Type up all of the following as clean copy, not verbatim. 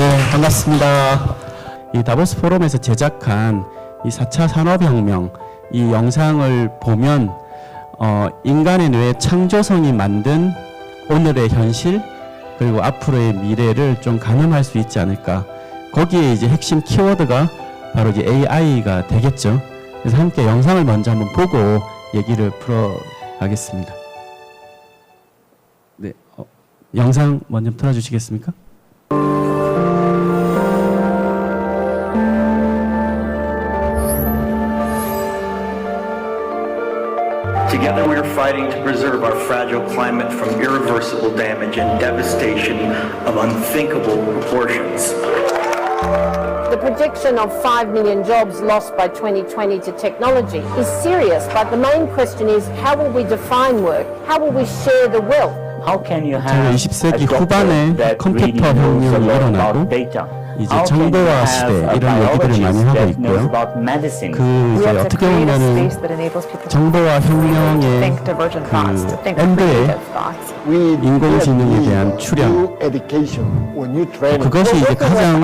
네, 반갑습니다. 이 다보스 포럼에서 제작한 이 4차 산업혁명 이 영상을 보면 인간의 뇌의 창조성이 만든 오늘의 현실 그리고 앞으로의 미래를 좀 가늠할 수 있지 않을까. 거기에 이제 핵심 키워드가 바로 이제 AI가 되겠죠. 그래서 함께 영상을 먼저 한번 보고 얘기를 풀어가겠습니다. 네, 영상 먼저 틀어주시겠습니까? Together we are fighting to preserve our fragile climate from irreversible damage and devastation of unthinkable proportions. The prediction of 5 million jobs lost by 2020 to technology is serious, but the main question is how will we define work? How will we share the wealth? How can you 저는 have 20세기 a 후반에 doctor that 컴퓨터 really knows a 혁명이 lot 일어나고 about data? 이제 How can you 정보화 have 시대 a 이런 얘기들을 biologist 많이 하고 that knows 있고요. about medicine? 그 이제 어떻게 보면은 정보화 혁명의 그 엔드에 인공지능에 대한 출현 그것이 이제 가장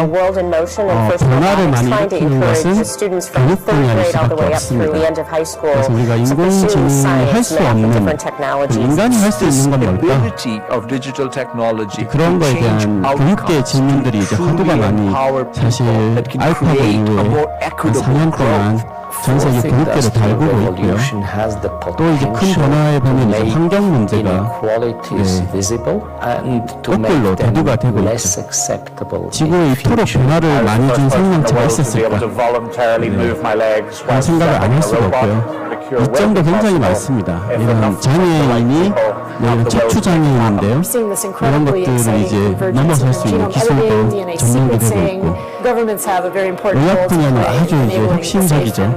변화를 많이 일으키는 것은 교육 분야일 수밖에 없습니다. 그래서 우리가 인공지능이 할 수 없는 인간이 할 수 있는 건 뭘까? 그런 거에 대한 교육계 질문들이 이제 하도가 많이 사실 알파고 이후에 한 4년 동안 전 세계 교육계를 달구고 있고요. 또 이제 큰 변화에 보면 이제 환경 문제가 거꾸로 대두가 되고 있죠. 지구에 이토록 변화를 많이 준 생명체가 있었을까? 그런 생각을 안 할 수가 없고요. 이점도 굉장히 많습니다. 이런 장애인이 이런 척추 장애인인데요. 이런 것들을 이제 넘어설 수 있는 기술도 접목이 되고 있고 의학 분야는 아주 이제 혁신적이죠. One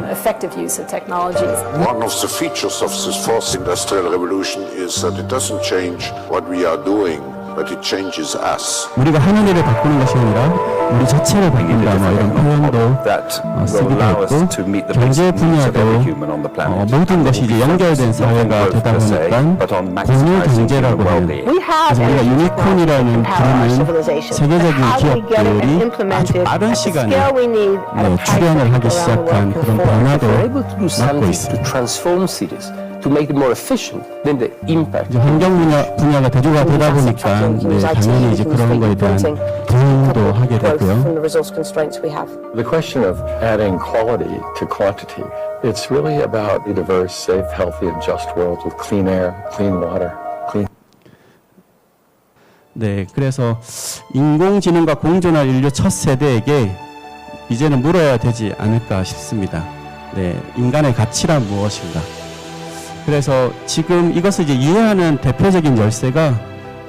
of the features of this fourth industrial revolution is that it doesn't change what we are doing, but it changes us. 우리가 하는 일을 바꾸는 것이 아니라 우리 자체를 바꾼다 뭐 이런 표현도 쓰기도 했고 경제 분야도 모든 것이 이제 연결된 사회가 되다 보니까 공유 경제라고 하는 그래서 우리가 유니콘이라는 부르는 세계적인 기업들이 아주 빠른 시간에 출현을 하기 시작한 그런 변화도 맞고 있습니다. To make it more efficient, then the impact. 환경 분야가 대두가 되다 보니까 당연히 이제 그런 거에 대한 도움도 하게 되고요. The question of adding quality to quantity, it's really about a diverse, safe, healthy, and just world with clean air, clean water, clean. 네, 그래서 인공지능과 공존할 인류 첫 세대에게 이제는 물어야 되지 않을까 싶습니다. 네, 인간의 가치란 무엇인가? 그래서 지금 이것을 이제 이해하는 대표적인 열쇠가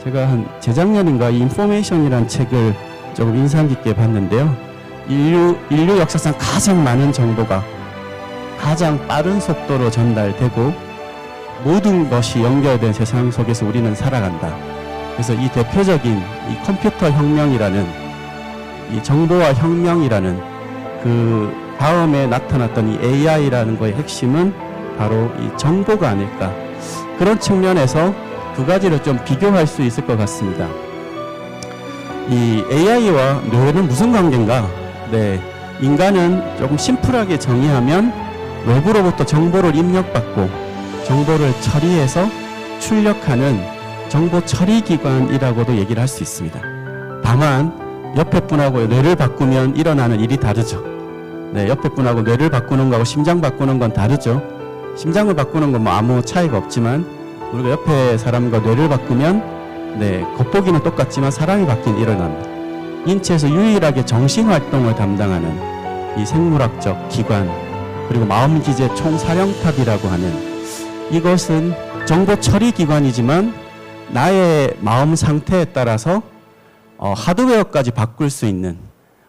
제가 한 재작년인가 이 인포메이션이라는 책을 조금 인상 깊게 봤는데요. 인류 역사상 가장 많은 정보가 가장 빠른 속도로 전달되고 모든 것이 연결된 세상 속에서 우리는 살아간다. 그래서 이 대표적인 이 컴퓨터 혁명이라는 이 정보화 혁명이라는 그 다음에 나타났던 이 AI라는 거의 핵심은 바로 이 정보가 아닐까. 그런 측면에서 두 가지를 좀 비교할 수 있을 것 같습니다. 이 AI와 뇌는 무슨 관계인가? 네, 인간은 조금 심플하게 정의하면 외부로부터 정보를 입력받고 정보를 처리해서 출력하는 정보 처리 기관이라고도 얘기를 할 수 있습니다. 다만 옆에 분하고 뇌를 바꾸면 일어나는 일이 다르죠. 네, 옆에 분하고 뇌를 바꾸는 거하고 심장 바꾸는 건 다르죠. 심장을 바꾸는 건 뭐 아무 차이가 없지만 우리가 옆에 사람과 뇌를 바꾸면 겉보기는 똑같지만 사람이 바뀌는 일어납니다. 인체에서 유일하게 정신활동을 담당하는 이 생물학적 기관 그리고 마음기제 총사령탑이라고 하는 이것은 정보 처리 기관이지만 나의 마음 상태에 따라서 하드웨어까지 바꿀 수 있는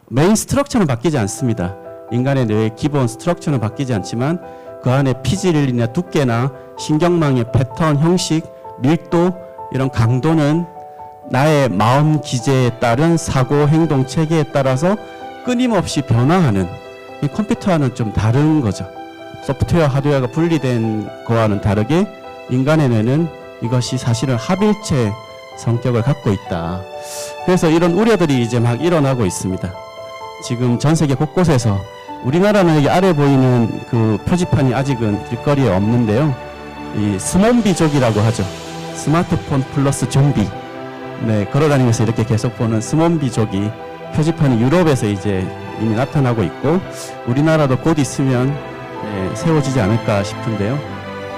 메인 스트럭처는 바뀌지 않습니다. 인간의 뇌의 기본 스트럭처는 바뀌지 않지만 그 안에 피질이나 두께나 신경망의 패턴, 형식, 밀도 이런 강도는 나의 마음 기제에 따른 사고, 행동, 체계에 따라서 끊임없이 변화하는 이 컴퓨터와는 좀 다른 거죠. 소프트웨어, 하드웨어가 분리된 거와는 다르게 인간의 뇌는 이것이 사실은 합일체 성격을 갖고 있다. 그래서 이런 우려들이 이제 막 일어나고 있습니다. 지금 전 세계 곳곳에서 우리나라는 여기 아래 보이는 그 표지판이 아직은 길거리에 없는데요. 이 스몬비족이라고 하죠. 스마트폰 플러스 좀비. 네, 걸어다니면서 이렇게 계속 보는 스몬비족이 표지판이 유럽에서 이제 이미 나타나고 있고 우리나라도 곧 있으면 세워지지 않을까 싶은데요.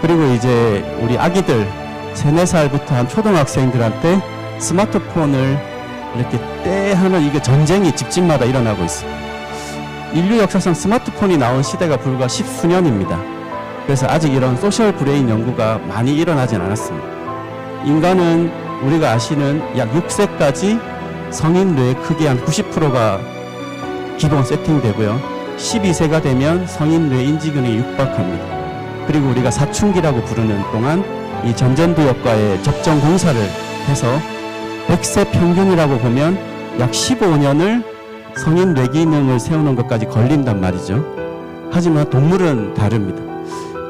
그리고 이제 우리 아기들 3, 4살부터 한 초등학생들한테 스마트폰을 이렇게 떼하는 이게 전쟁이 집집마다 일어나고 있습니다. 인류 역사상 스마트폰이 나온 시대가 불과 10수년입니다. 그래서 아직 이런 소셜 브레인 연구가 많이 일어나진 않았습니다. 인간은 우리가 아시는 약 6세까지 성인 뇌의 크기 한 90%가 기본 세팅되고요. 12세가 되면 성인 뇌 인지 기능이 육박합니다. 그리고 우리가 사춘기라고 부르는 동안 이 전전두엽과의 적정 공사를 해서 100세 평균이라고 보면 약 15년을 성인 뇌 기능을 세우는 것까지 걸린단 말이죠. 하지만 동물은 다릅니다.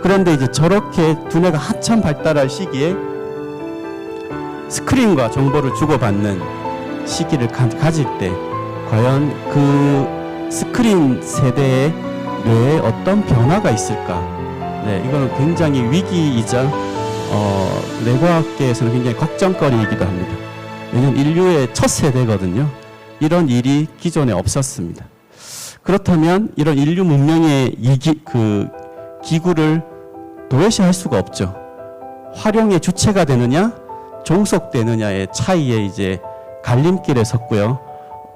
그런데 이제 저렇게 두뇌가 한참 발달할 시기에 스크린과 정보를 주고받는 시기를 가질 때 과연 그 스크린 세대의 뇌에 어떤 변화가 있을까? 네, 이거는 굉장히 위기이자 뇌과학계에서는 굉장히 걱정거리이기도 합니다. 왜냐하면 인류의 첫 세대거든요. 이런 일이 기존에 없었습니다. 그렇다면 이런 인류 문명의 기구를 도외시할 수가 없죠. 활용의 주체가 되느냐, 종속되느냐의 차이에 이제 갈림길에 섰고요.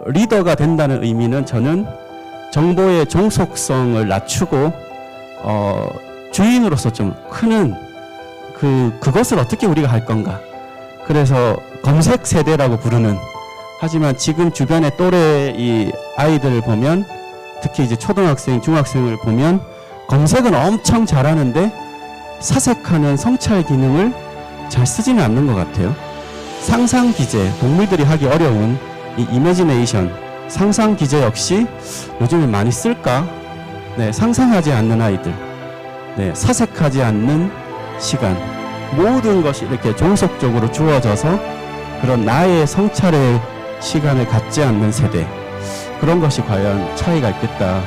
리더가 된다는 의미는 저는 정보의 종속성을 낮추고 주인으로서 좀 크는 그것을 어떻게 우리가 할 건가. 그래서 검색 세대라고 부르는, 하지만 지금 주변의 또래 이 아이들을 보면, 특히 이제 초등학생, 중학생을 보면 검색은 엄청 잘하는데 사색하는 성찰 기능을 잘 쓰지는 않는 것 같아요. 상상 기제, 동물들이 하기 어려운 이 이매지네이션, 상상 기제 역시 요즘에 많이 쓸까? 네, 상상하지 않는 아이들, 네, 사색하지 않는 시간, 모든 것이 이렇게 종속적으로 주어져서 그런 나의 성찰의 시간을 갖지 않는 세대, 그런 것이 과연 차이가 있겠다.